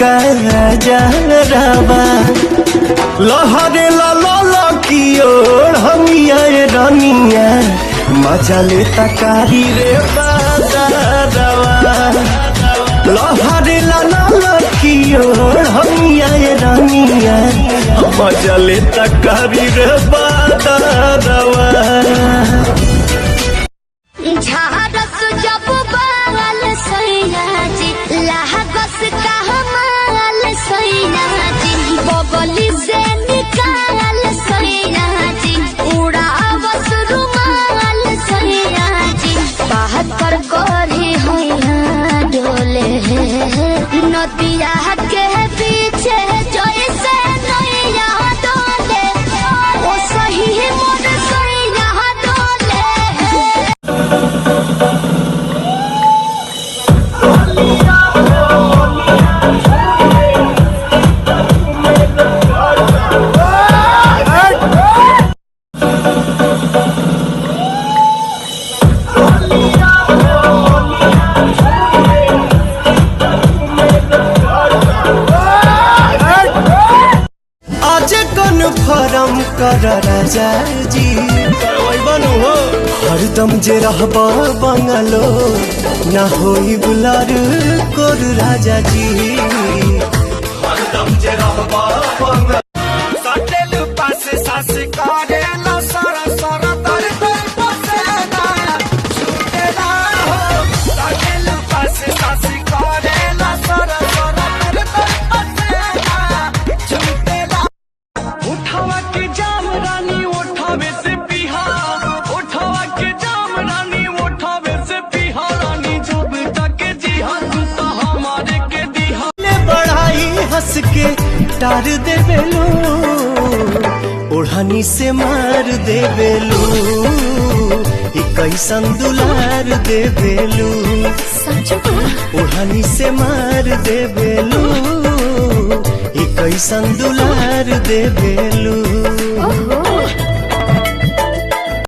का जरवा लहरे ला की ओर हमिया रनिया मजा लेता कारी रे बादरवा लहरे ला की ओर हमिया रनिया मजा लेता कारी रे बादरवा झारस जब बाल सैया जी लागस का हमाल सैया जी बगली से निकाल सैया जी उड़ावस रुमाल सैया जी बात पर करे हैया डोले नदिया के पीछे जैसे नैया डोले ओ सही मोर सैया डोले आज कन्फर्म कर राजा जी बनू हो हरदम जे रहब बंगलो ना होई बुलार कोर राजा जी हरदम जे रहब बंगलो सटेल पास सास करे ला सरा सरा तर तर पसेना छूटेला हो सटेल पास सास करे ला सरा सरा तर तर पसेना छूटेला उठावा के जाम रानी उठावे से पिहा उठावा के जाम रानी उठावे से पिहा रानी जब तक जिहा तू तो हमारे के दिहा ले बढ़ाई हंस के तार दे बेलू ओढ़नी से मार दे बेलू कैसन दुलार दे बेलू ओढ़नी से मार दे बेलू कैसन दुलार दे बेलू।